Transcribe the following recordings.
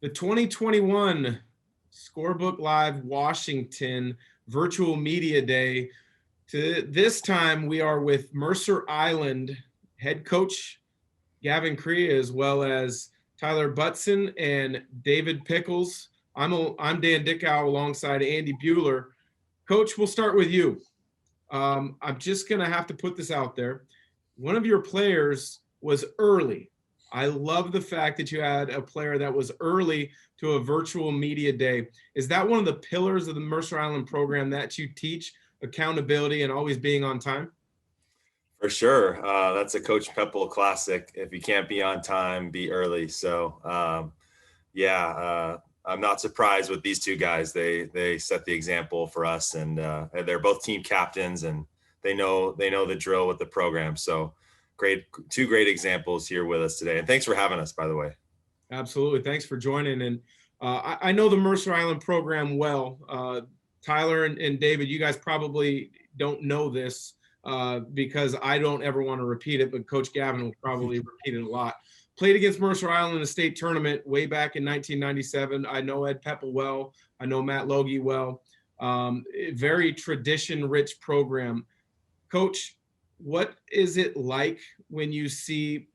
The 2021 Scorebook Live Washington Virtual Media Day. This time we are with Mercer Island head coach Gavin Cree, as well as Tyler Butson and David Pickles. I'm Dan Dickau alongside Andy Buhler. Coach, we'll start with you. I'm just going to have to put this out there. One of your players was early. I love the fact that you had a player that was early to a virtual media day. Is that one of the pillars of the Mercer Island program that you teach, accountability and always being on time? For sure. That's a Coach Pepple classic. If you can't be on time, be early. So, I'm not surprised with these two guys. They set the example for us, and they're both team captains, and they know the drill with the program. So, two great examples here with us today. And thanks for having us, by the way. Absolutely. Thanks for joining. And I know the Mercer Island program well. Tyler and David, you guys probably don't know this because I don't ever want to repeat it, but Coach Gavin will probably repeat it a lot. Played against Mercer Island in the state tournament way back in 1997. I know Ed Pepple well. I know Matt Logie well. Very tradition-rich program. Coach, what is it like when you see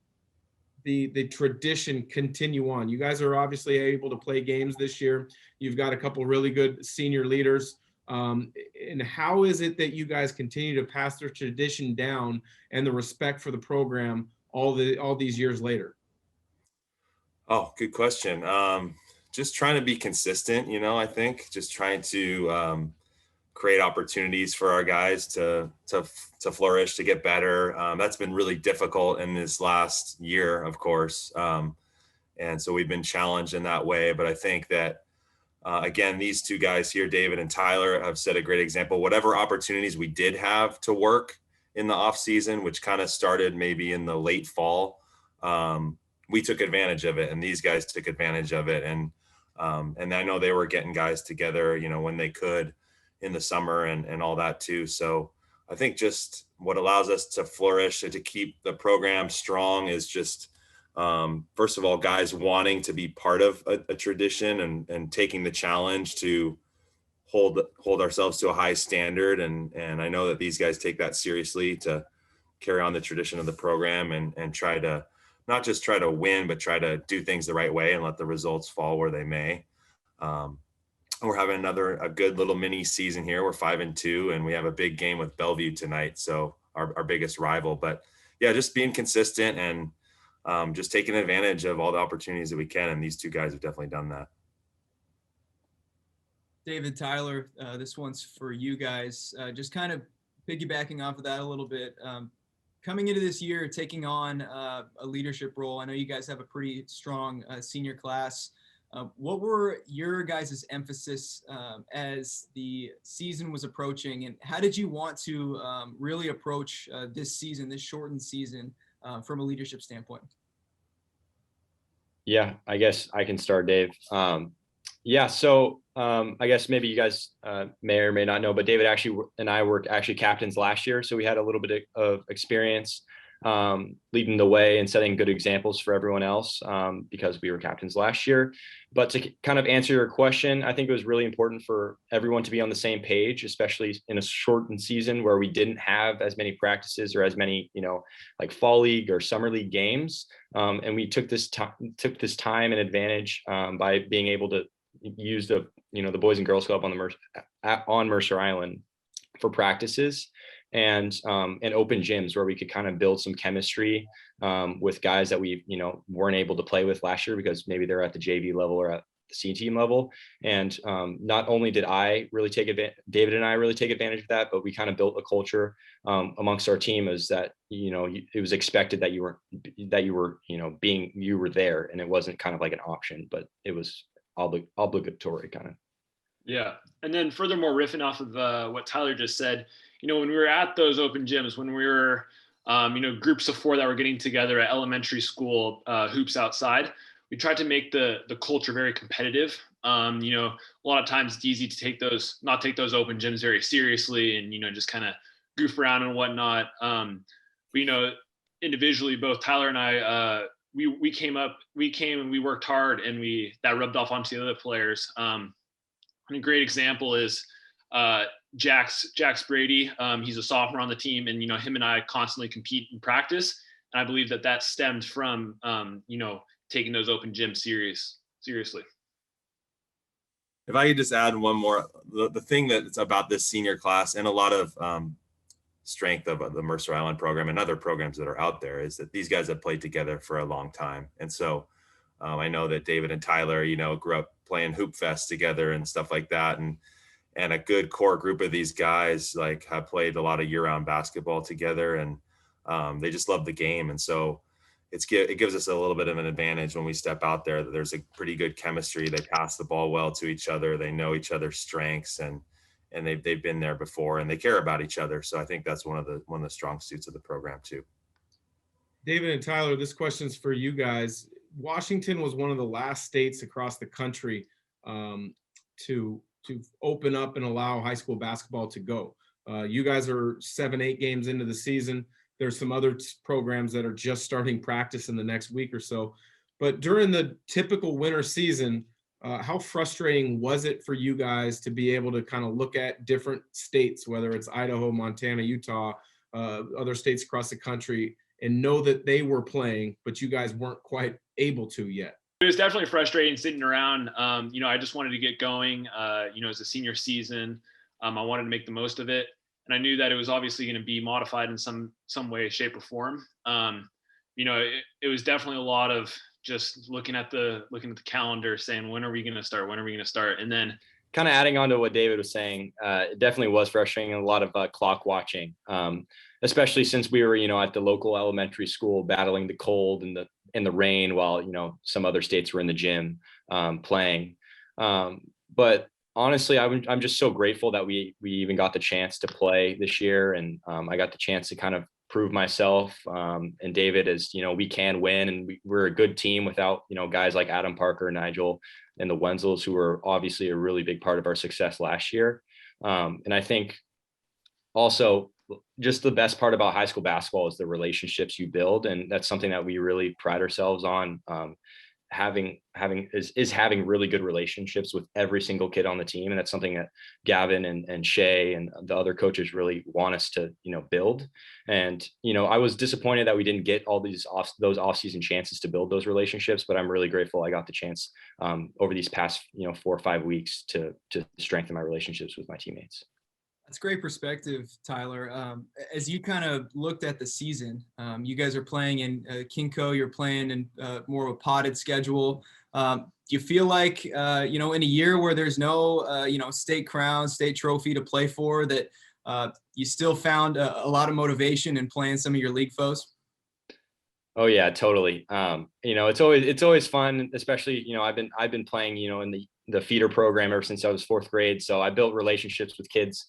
the tradition continue on? You guys are obviously able to play games this year. You've got a couple really good senior leaders. And how is it that you guys continue to pass their tradition down and the respect for the program all these years later? Oh, good question. Just trying to be consistent, I think just trying to create opportunities for our guys to flourish, to get better. That's been really difficult in this last year, of course. And so we've been challenged in that way. But I think that, again, these two guys here, David and Tyler, have set a great example. Whatever opportunities we did have to work in the off season, which kind of started maybe in the late fall, we took advantage of it, and these guys took advantage of it. And I know they were getting guys together, when they could in the summer and all that too. So I think just what allows us to flourish and to keep the program strong is just, first of all, guys wanting to be part of a tradition and taking the challenge to hold ourselves to a high standard. And I know that these guys take that seriously to carry on the tradition of the program and try to not just try to win, but try to do things the right way and let the results fall where they may. We're having a good little mini season here. We're 5-2, and we have a big game with Bellevue tonight. So our biggest rival, but yeah, just being consistent and just taking advantage of all the opportunities that we can. And these two guys have definitely done that. David, Tyler, this one's for you guys. Just kind of piggybacking off of that a little bit. Coming into this year, taking on a leadership role, I know you guys have a pretty strong senior class. What were your guys' emphasis as the season was approaching, and how did you want to really approach this season, this shortened season, from a leadership standpoint? Yeah, I guess I can start, Dave. So I guess maybe you guys may or may not know, but David and I were captains last year. So we had a little bit of experience leading the way and setting good examples for everyone else because we were captains last year. But to kind of answer your question, I think it was really important for everyone to be on the same page, especially in a shortened season where we didn't have as many practices or as many, like fall league or summer league games. And we took this time and advantage by being able to use the Boys and Girls Club on Mercer Island for practices and open gyms where we could kind of build some chemistry with guys that we weren't able to play with last year because maybe they're at the JV level or at the C team level. And not only did David and I really take advantage of that, but we kind of built a culture amongst our team is that it was expected that you were there, and it wasn't kind of like an option, but it was obligatory kind of. Yeah. And then furthermore, riffing off of what Tyler just said, when we were at those open gyms, when we were, groups of 4 that were getting together at elementary school hoops outside, we tried to make the culture very competitive. A lot of times it's easy to not take those open gyms very seriously and, just kind of goof around and whatnot. But, individually, both Tyler and I, we came and we worked hard, and that rubbed off onto the other players. And a great example is Jax Brady. He's a sophomore on the team, and him and I constantly compete in practice. And I believe that stemmed from taking those open gyms seriously. If I could just add one more, the thing that's about this senior class and a lot of strength of the Mercer Island program and other programs that are out there is that these guys have played together for a long time. And so I know that David and Tyler, grew up playing Hoop Fest together and stuff like that. And a good core group of these guys like have played a lot of year-round basketball together, and they just love the game. And so it gives us a little bit of an advantage when we step out there, that there's a pretty good chemistry. They pass the ball well to each other. They know each other's strengths, and they've been there before, and they care about each other. So I think that's one of the strong suits of the program too. David and Tyler, this question's for you guys. Washington was one of the last states across the country to open up and allow high school basketball to go. You guys are 7-8 games into the season. There's some other programs that are just starting practice in the next week or so. But during the typical winter season, how frustrating was it for you guys to be able to kind of look at different states, whether it's Idaho, Montana, Utah, other states across the country, and know that they were playing, but you guys weren't quite able to yet? It was definitely frustrating sitting around. I just wanted to get going. As a senior season, I wanted to make the most of it. And I knew that it was obviously going to be modified in some way, shape, or form. It was definitely a lot of just looking at the calendar, saying, when are we going to start? When are we going to start? And then kind of adding on to what David was saying, it definitely was frustrating, and a lot of clock watching, especially since we were, at the local elementary school battling the cold and the rain while, some other states were in the gym playing. But honestly, I'm just so grateful that we even got the chance to play this year, and I got the chance to kind of prove myself. And David, as we can win, and we're a good team without guys like Adam Parker, Nigel, and the Wenzels, who were obviously a really big part of our success last year. And I think also just the best part about high school basketball is the relationships you build, and that's something that we really pride ourselves on. Having really good relationships with every single kid on the team. And that's something that Gavin and Shay and the other coaches really want us to, build. And, I was disappointed that we didn't get all those off-season chances to build those relationships, but I'm really grateful I got the chance over these past, 4 or 5 weeks to strengthen my relationships with my teammates. That's great perspective, Tyler. As you kind of looked at the season, you guys are playing in KingCo, you're playing in more of a potted schedule. Do you feel like, in a year where there's no, state crown, state trophy to play for, that you still found a lot of motivation in playing some of your league foes? Oh yeah, totally. It's always fun, especially, I've been playing, in the feeder program ever since I was 4th grade. So I built relationships with kids,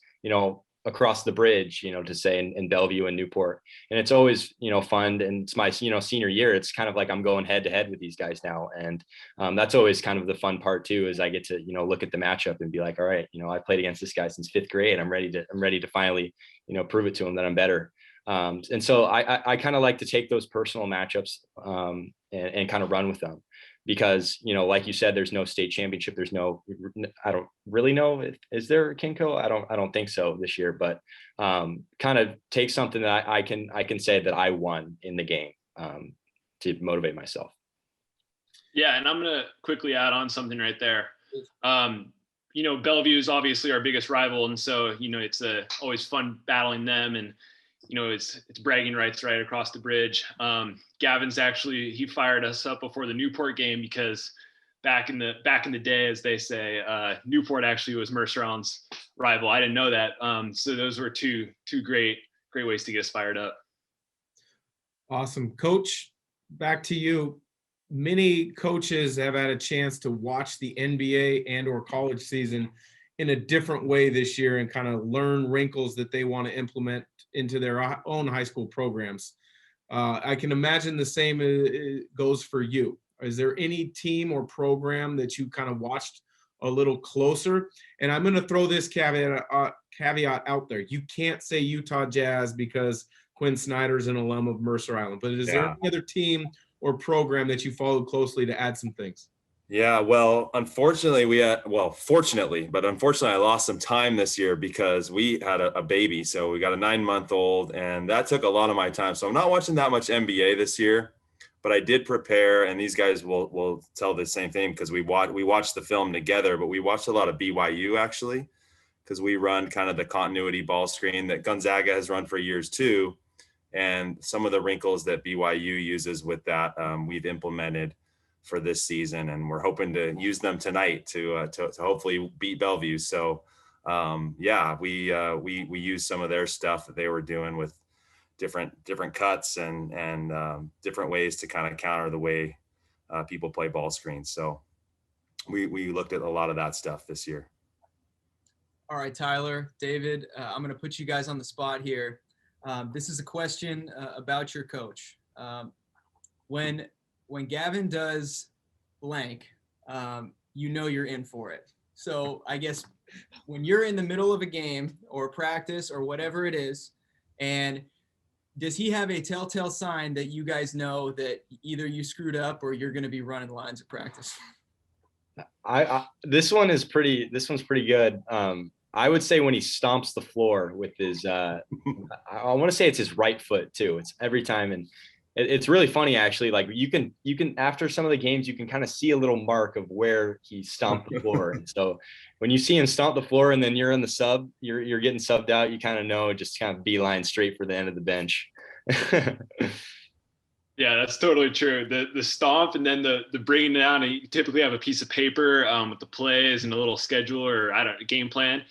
across the bridge, to say in Bellevue and Newport. And it's always, fun. And it's my, senior year. It's kind of like I'm going head to head with these guys now. And that's always kind of the fun part too, is I get to, look at the matchup and be like, all right, I played against this guy since 5th grade. I'm ready to finally, prove it to him that I'm better. And so I kind of like to take those personal matchups and kind of run with them. Because, like you said, there's no state championship. I don't really know. Is there a KingCo? I don't think so this year, but kind of take something that I can say that I won in the game to motivate myself. Yeah. And I'm going to quickly add on something right there. Bellevue is obviously our biggest rival. And so, it's always fun battling them, and it's bragging rights right across the bridge. Gavin's he fired us up before the Newport game, because back in the day, as they say, Newport actually was Mercer Island's rival. I didn't know that. So those were two great ways to get us fired up. Awesome. Coach, back to you. Many coaches have had a chance to watch the NBA and or college season in a different way this year and kind of learn wrinkles that they want to implement into their own high school programs. I can imagine the same goes for you. Is there any team or program that you kind of watched a little closer? And I'm going to throw this caveat out there. You can't say Utah Jazz because Quinn Snyder's an alum of Mercer Island, but is there any other team or program that you followed closely to add some things? Yeah, well, unfortunately, fortunately, but unfortunately, I lost some time this year because we had a baby. So we got a 9-month-old, and that took a lot of my time. So I'm not watching that much NBA this year, but I did prepare, and these guys will tell the same thing because we watched the film together, but we watched a lot of BYU actually, because we run kind of the continuity ball screen that Gonzaga has run for years too. And some of the wrinkles that BYU uses with that, we've implemented for this season, and we're hoping to use them tonight to hopefully beat Bellevue. So we use some of their stuff that they were doing with different cuts and different ways to kind of counter the way people play ball screens. So we looked at a lot of that stuff this year. All right, Tyler, David, I'm going to put you guys on the spot here. This is a question about your coach. When Gavin does blank, you're in for it. So I guess when you're in the middle of a game or practice or whatever it is, and does he have a telltale sign that you guys know that either you screwed up or you're going to be running lines of practice? This one's pretty good. I would say when he stomps the floor with his, I want to say it's his right foot too. It's every time. And it's really funny actually. Like you can, after some of the games, you can kind of see a little mark of where he stomped the floor. And so when you see him stomp the floor and then you're in the sub, you're getting subbed out, you kind of know, just kind of beeline straight for the end of the bench. Yeah, that's totally true. The stomp and then the bringing it down. You typically have a piece of paper with the plays and a little schedule or a game plan.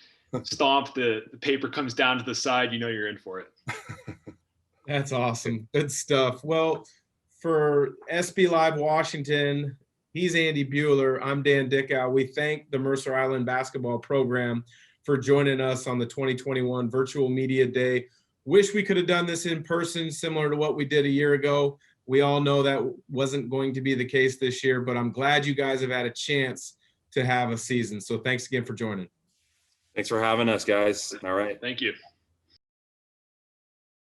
Stomp, the paper comes down to the side. You're in for it. That's awesome. Good stuff. Well, for SBLive Washington, he's Andy Buhler. I'm Dan Dickau. We thank the Mercer Island basketball program for joining us on the 2021 Virtual Media Day. Wish we could have done this in person, similar to what we did a year ago. We all know that wasn't going to be the case this year, but I'm glad you guys have had a chance to have a season. So thanks again for joining. Thanks for having us, guys. All right. Thank you.